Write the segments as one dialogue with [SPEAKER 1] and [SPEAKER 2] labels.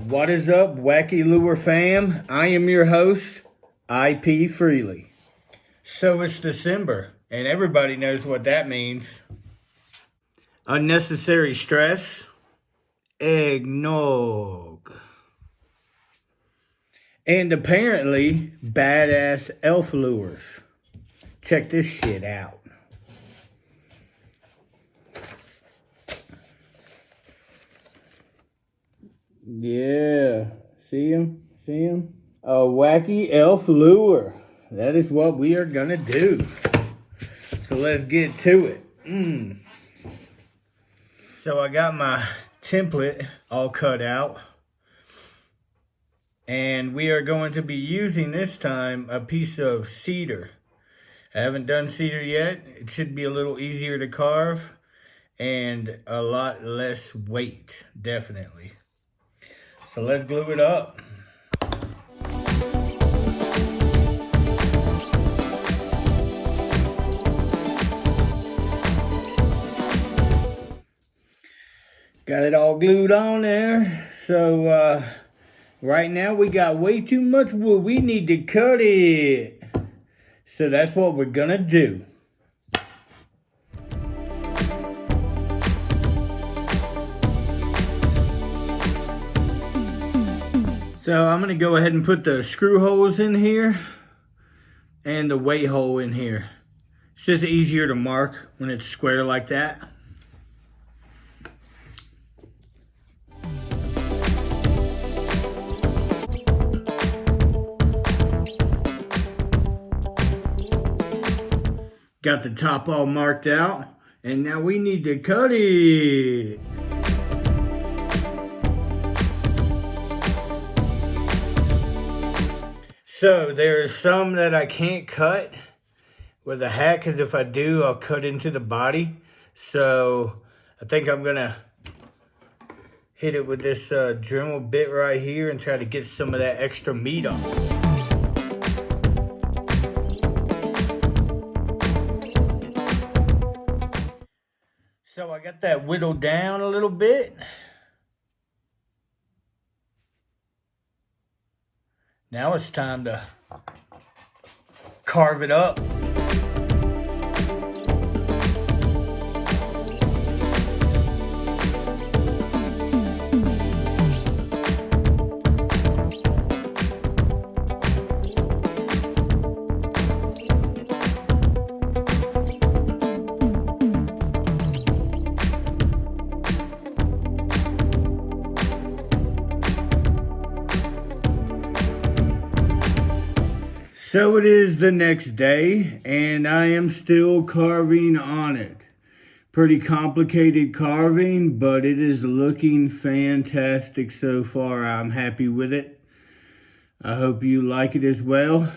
[SPEAKER 1] What is up, Wacky Lure fam? I am your host, IP Freely. So it's December, and everybody knows what that means. Unnecessary stress, eggnog, and apparently badass elf lures. Check this shit out. Yeah, see him? See him? A wacky elf lure. That is what we are gonna do. So let's get to it. So I got my template all cut out. And we are going to be using this time a piece of cedar. I haven't done cedar yet. It should be a little easier to carve and a lot less weight, definitely. So let's glue it up. Got it all glued on there. So right now we got way too much wood. We need to cut it. So that's what we're gonna do. So I'm gonna go ahead and put the screw holes in here and the weight hole in here. It's just easier to mark when it's square like that. Got the top all marked out, and now we need to cut it. So there's some that I can't cut with a hat, because if I do, I'll cut into the body. So I think I'm gonna hit it with this Dremel bit right here and try to get some of that extra meat off. So I got that whittled down a little bit. Now it's time to carve it up. So it is the next day, and I am still carving on it. Pretty complicated carving, but it is looking fantastic so far. I'm happy with it. I hope you like it as well.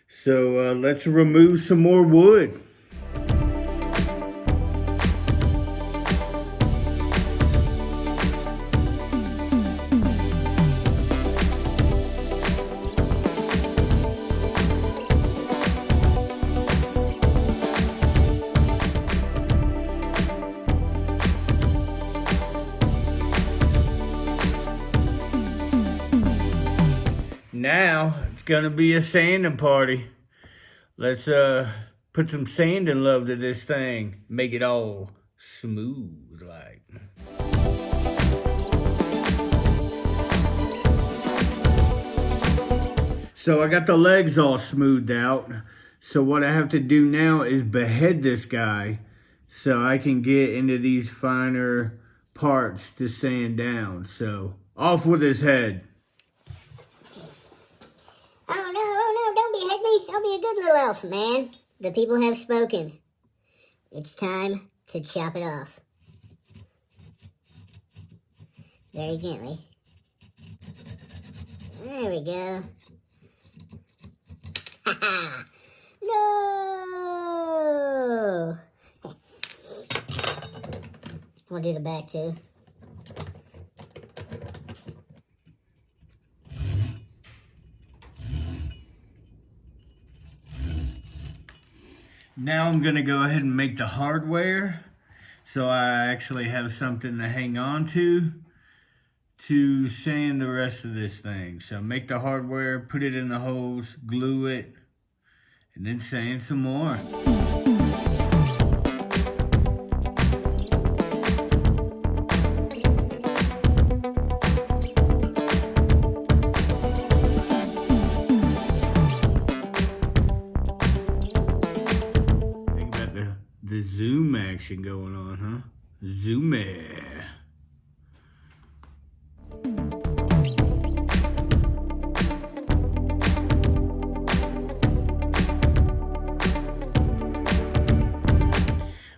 [SPEAKER 1] So let's remove some more wood. Now it's gonna be a sanding party. Let's put some sanding love to this thing. Make it all smooth like. So I got the legs all smoothed out. So what I have to do now is behead this guy so I can get into these finer parts to sand down. So off with his head.
[SPEAKER 2] Oh no, don't behead me. I'll be a good little elf, man. The people have spoken. It's time to chop it off. Very gently. There we go. Ha ha! No! We'll do the back too.
[SPEAKER 1] Now I'm gonna go ahead and make the hardware so I actually have something to hang on to to sand the rest of this thing. So make the hardware, put it in the holes, glue it, and then sand some more. Think about the zoom action going on, huh? Zoom it.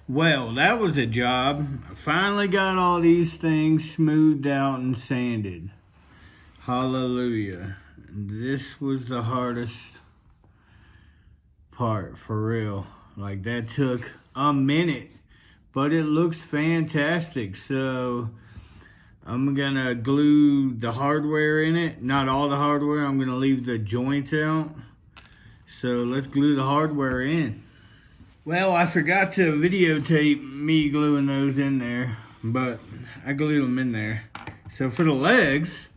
[SPEAKER 1] Well, that was a job. I finally got all these things smoothed out and sanded. Hallelujah. This was the hardest part, for real. Like, that took a minute, but it looks fantastic. So I'm gonna glue the hardware in it. Not all the hardware, I'm gonna leave the joints out. So let's glue the hardware in. Well, I forgot to videotape me gluing those in there, but I glued them in there. So for the legs,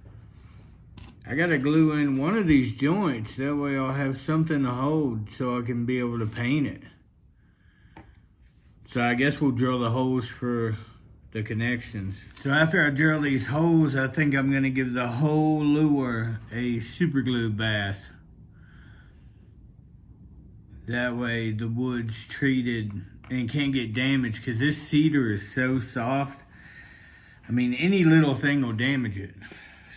[SPEAKER 1] I gotta glue in one of these joints. That way I'll have something to hold so I can be able to paint it. So I guess we'll drill the holes for the connections. So after I drill these holes, I think I'm gonna give the whole lure a super glue bath. That way the wood's treated and can't get damaged, because this cedar is so soft. I mean, any little thing will damage it.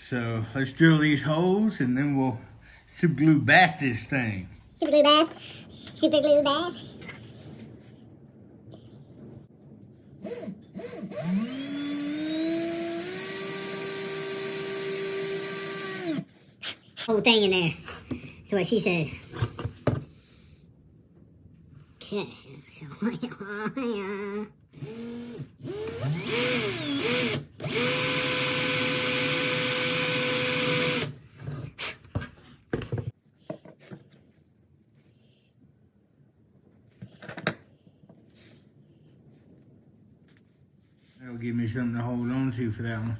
[SPEAKER 1] So let's drill these holes and then we'll super glue back this thing.
[SPEAKER 2] Super glue bath. Super glue bath. Whole thing in there. That's what she said. Okay.
[SPEAKER 1] That'll give me something to hold on to for that one.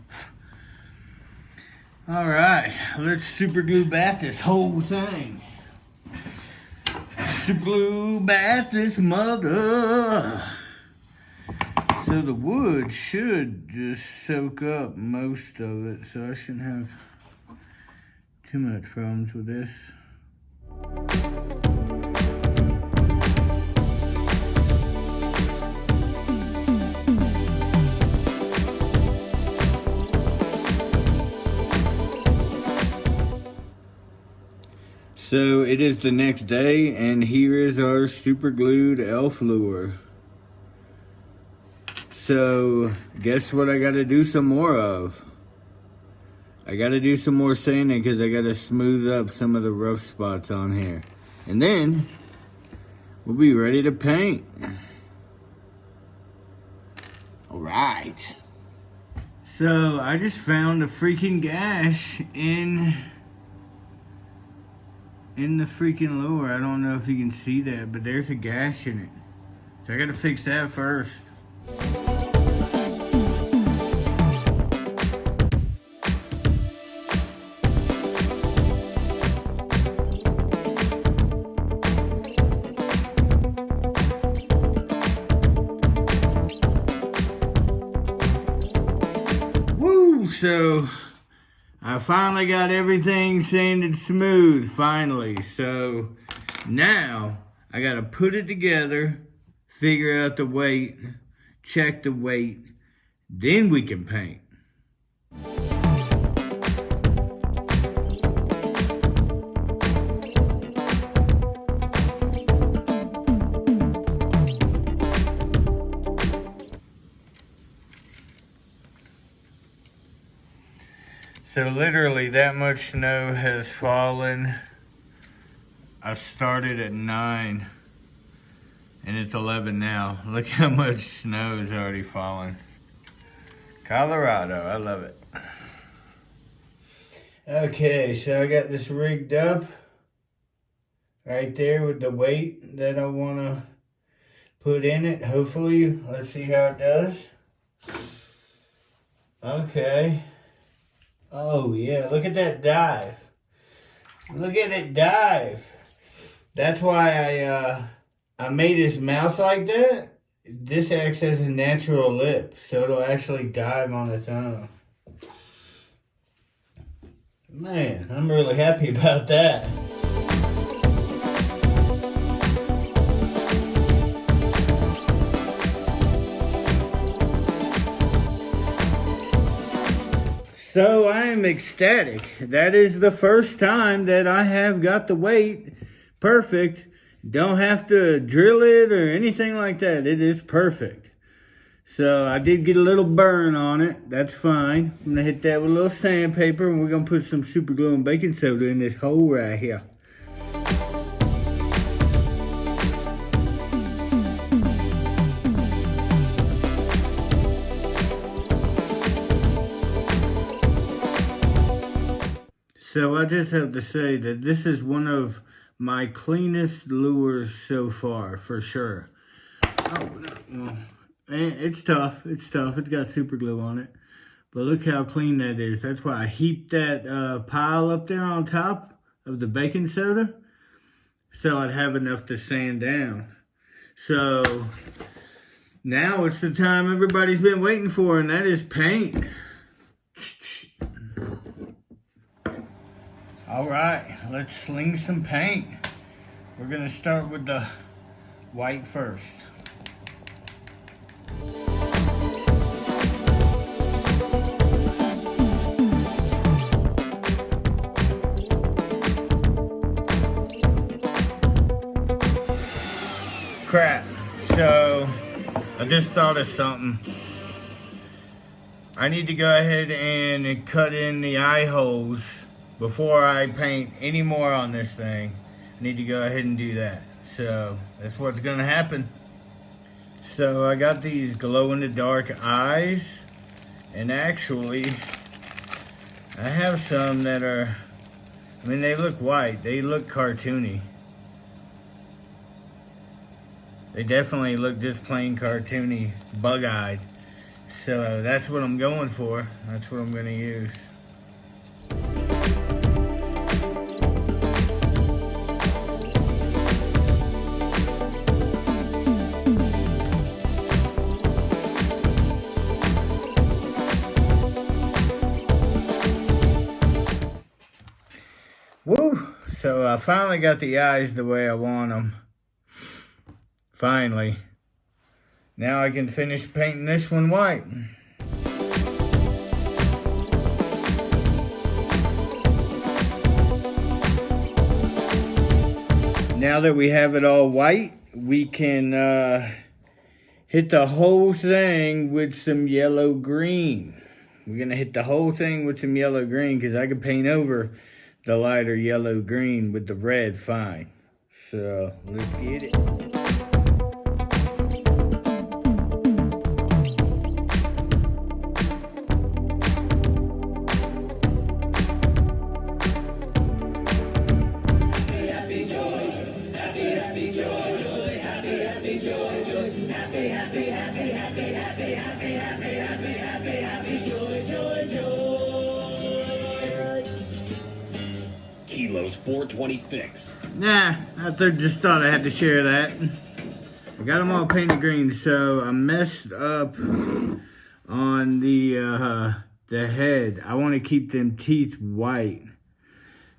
[SPEAKER 1] All right, let's super glue back this whole thing. Super glue back this mother. So the wood should just soak up most of it, so I shouldn't have too much problems with this. So it is the next day, and here is our super glued elf lure. So guess what I gotta do some more of? I gotta do some more sanding because I gotta smooth up some of the rough spots on here. And then we'll be ready to paint. All right. So I just found a freaking gash in the freaking lure. I don't know if you can see that, but there's a gash in it. So I gotta fix that first. Woo! So I finally got everything sanded smooth, finally. So now I gotta put it together, figure out the weight, check the weight, then we can paint. So literally that much snow has fallen. I started at 9 and it's 11 now. Look how much snow is already fallen. Colorado, I love it. Okay, so I got this rigged up right there with the weight that I want to put in it. Hopefully, let's see how it does. Okay. Oh yeah, look at that dive. Look at it dive. That's why I made his mouth like that. This acts as a natural lip, so it'll actually dive on its own. Man, I'm really happy about that. So I am ecstatic. That is the first time that I have got the weight perfect. Don't have to drill it or anything like that. It is perfect. So I did get a little burn on it. That's fine. I'm going to hit that with a little sandpaper, and we're going to put some super glue and baking soda in this hole right here. So I just have to say that this is one of my cleanest lures so far, for sure. Oh, well, it's tough. It's tough. It's got super glue on it. But look how clean that is. That's why I heaped that pile up there on top of the baking soda, so I'd have enough to sand down. So now it's the time everybody's been waiting for, and that is paint. All right, let's sling some paint. We're gonna start with the white first. Crap, so I just thought of something. I need to go ahead and cut in the eye holes before I paint any more on this thing. I need to go ahead and do that. So that's what's gonna happen. So I got these glow-in-the-dark eyes, and actually I have some that are, I mean, they look white, they look cartoony. They definitely look just plain cartoony, bug-eyed. So that's what I'm going for. That's what I'm gonna use. Woo! So I finally got the eyes the way I want them. Finally. Now I can finish painting this one white. Now that we have it all white, we can hit the whole thing with some yellow green. We're gonna hit the whole thing with some yellow green because I can paint over the lighter yellow green with the red fine. So let's get it.
[SPEAKER 3] Kilos 420 fix.
[SPEAKER 1] Nah, I just thought I had to share that. I got them all painted green, so I messed up on the head. I want to keep them teeth white.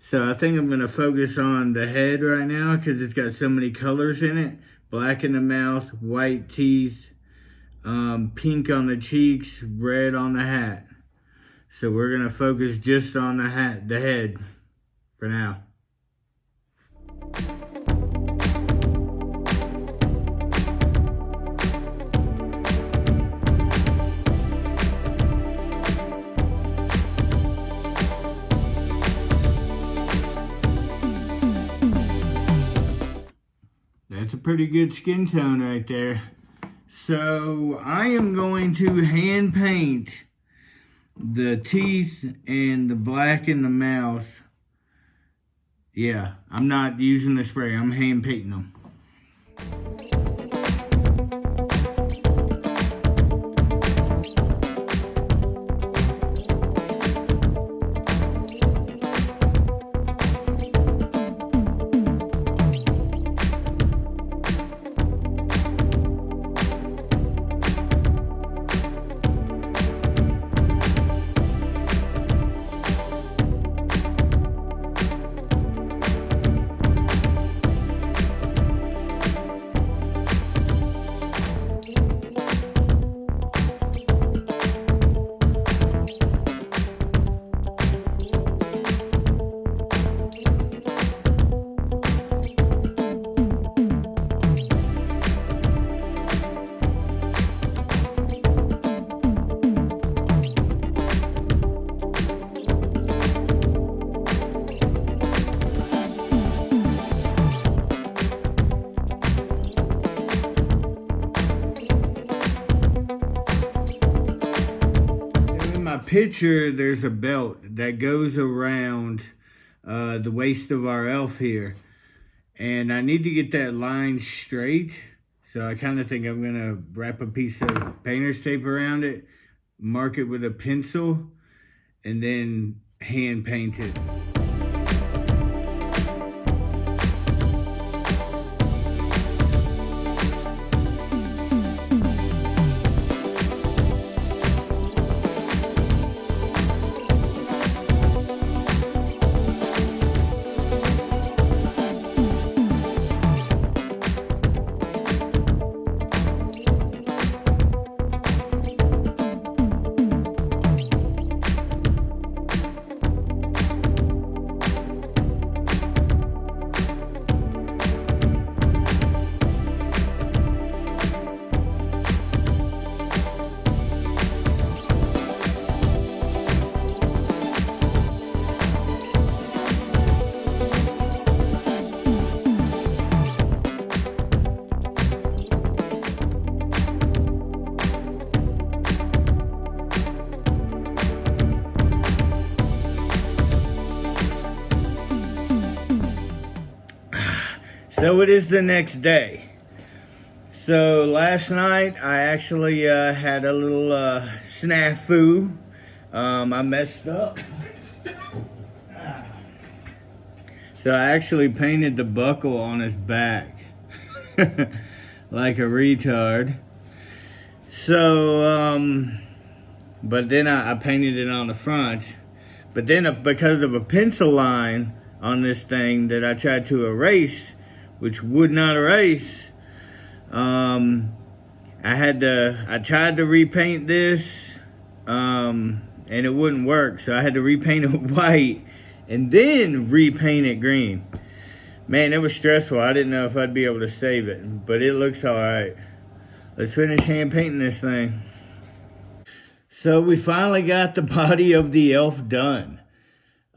[SPEAKER 1] So I think I'm going to focus on the head right now because it's got so many colors in it. Black in the mouth, white teeth, pink on the cheeks, red on the hat. So we're going to focus just on the head for now. That's a pretty good skin tone right there. So I am going to hand paint the teeth and the black in the mouth. Yeah, I'm not using the spray. I'm hand painting them. picture, there's a belt that goes around the waist of our elf here. And I need to get that line straight. So I kind of think I'm going to wrap a piece of painter's tape around it, mark it with a pencil, and then hand paint it. So it is the next day. So last night I actually had a little snafu. I messed up. So I actually painted the buckle on his back like a retard. So, but then I painted it on the front. But then because of a pencil line on this thing that I tried to erase, which would not erase, I tried to repaint this, and it wouldn't work. So I had to repaint it white and then repaint it green. Man, it was stressful. I didn't know if I'd be able to save it, but it looks all right. Let's finish hand painting this thing. So we finally got the body of the elf done.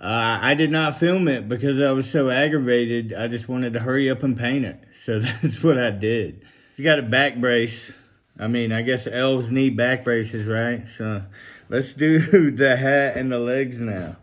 [SPEAKER 1] I did not film it because I was so aggravated. I just wanted to hurry up and paint it. So that's what I did. He's got a back brace. I mean, I guess elves need back braces, right? So let's do the hat and the legs now.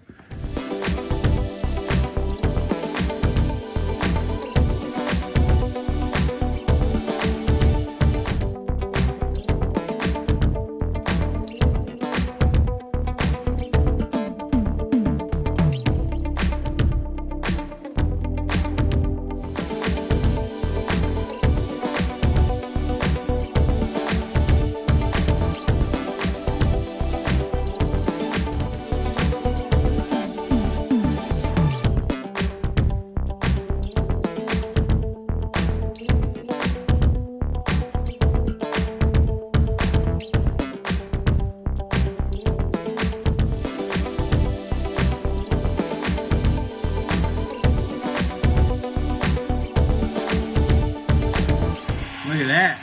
[SPEAKER 1] Look at that.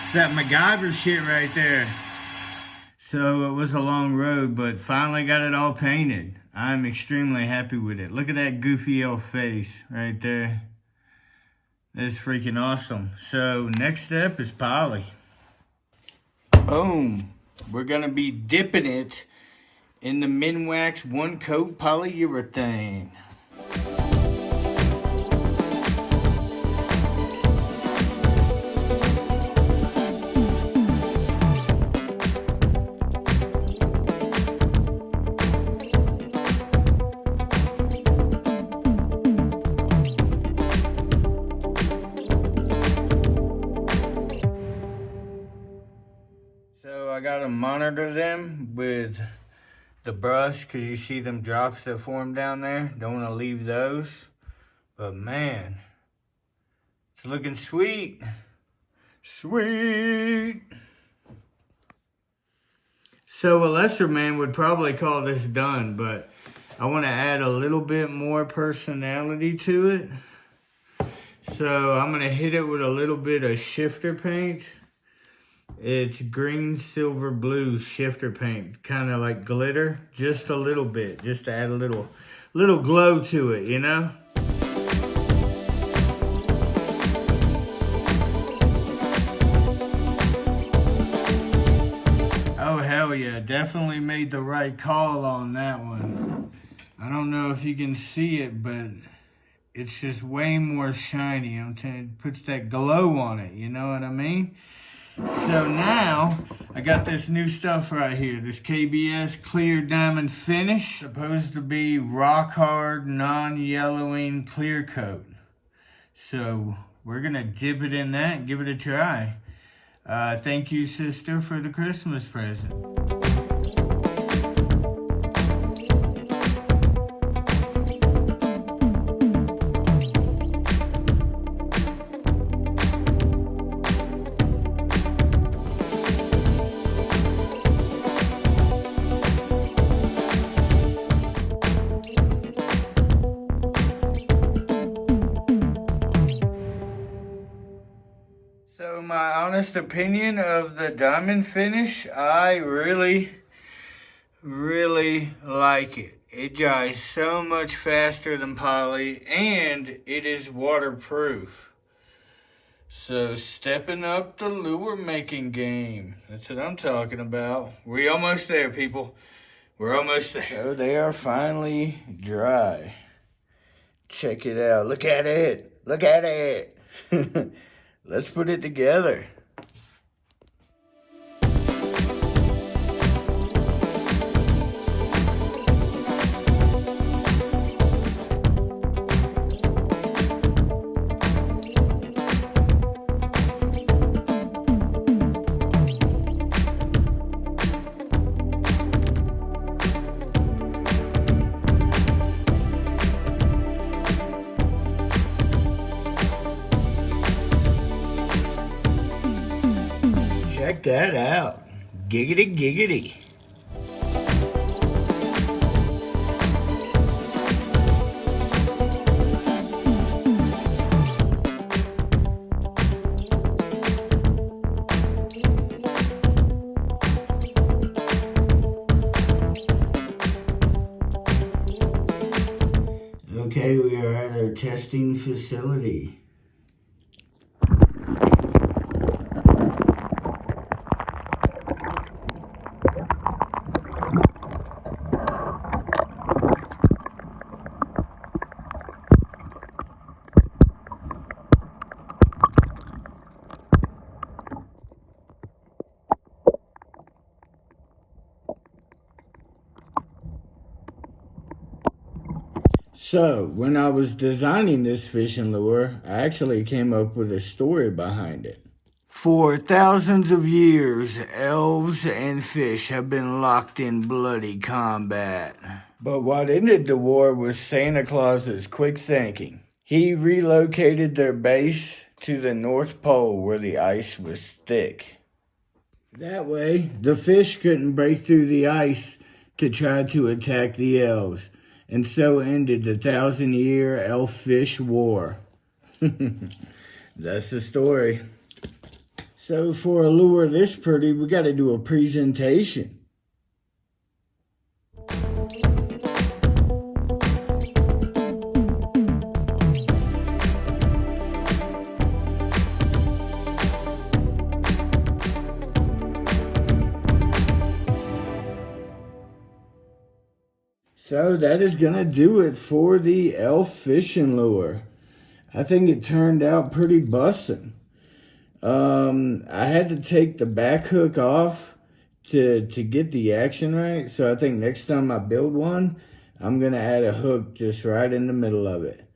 [SPEAKER 1] It's that MacGyver shit right there. So it was a long road, but finally got it all painted. I'm extremely happy with it. Look at that goofy elf face right there. That's freaking awesome. So next step is poly. Boom. We're gonna be dipping it in the Minwax one coat polyurethane. So I gotta monitor them with the brush because you see them drops that form down there. Don't want to leave those. But man, it's looking sweet. Sweet. So a lesser man would probably call this done, but I want to add a little bit more personality to it. So I'm going to hit it with a little bit of shifter paint. It's green, silver, blue shifter paint, kind of like glitter, just a little bit, just to add a little glow to it, you know? Oh, hell yeah, definitely made the right call on that one. I don't know if you can see it, but it's just way more shiny. I'm telling you, it puts that glow on it, you know what I mean? So now, I got this new stuff right here. This KBS Clear Diamond Finish. Supposed to be rock hard, non-yellowing clear coat. So, we're gonna dip it in that and give it a try. Thank you, sister, for the Christmas present. So my honest opinion of the diamond finish, I really like it. It dries so much faster than poly, and it is waterproof. So stepping up the lure making game. That's what I'm talking about. We're almost there, people. We're almost there. Oh, they are finally dry. Check it out. Look at it. Look at it. Let's put it together. Check that out. Giggity, giggity. Okay, we are at our testing facility. So, when I was designing this fishing lure, I actually came up with a story behind it. For thousands of years, elves and fish have been locked in bloody combat. But what ended the war was Santa Claus's quick thinking. He relocated their base to the North Pole where the ice was thick. That way, the fish couldn't break through the ice to try to attack the elves. And so ended the 1,000-year elf-fish war. That's the story. So for a lure this pretty, we got to do a presentation. So that is going to do it for the elf fishing lure. I think it turned out pretty bussin'. I had to take the back hook off to get the action right. So I think next time I build one, I'm going to add a hook just right in the middle of it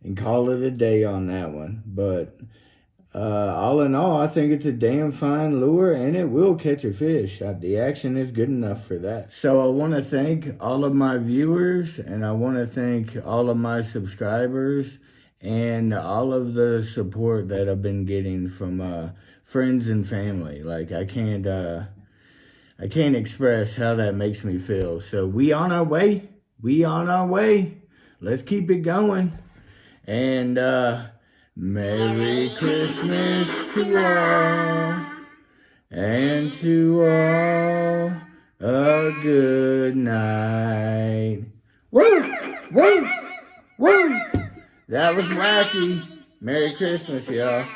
[SPEAKER 1] and call it a day on that one. But all in all, I think it's a damn fine lure and it will catch a fish. The action is good enough for that. So I want to thank all of my viewers and I want to thank all of my subscribers and all of the support that I've been getting from friends and family. Like I can't express how that makes me feel. So we on our way. Let's keep it going. And Merry Christmas to all, and to all a good night. Woo! Woo! Woo! That was wacky. Merry Christmas, y'all.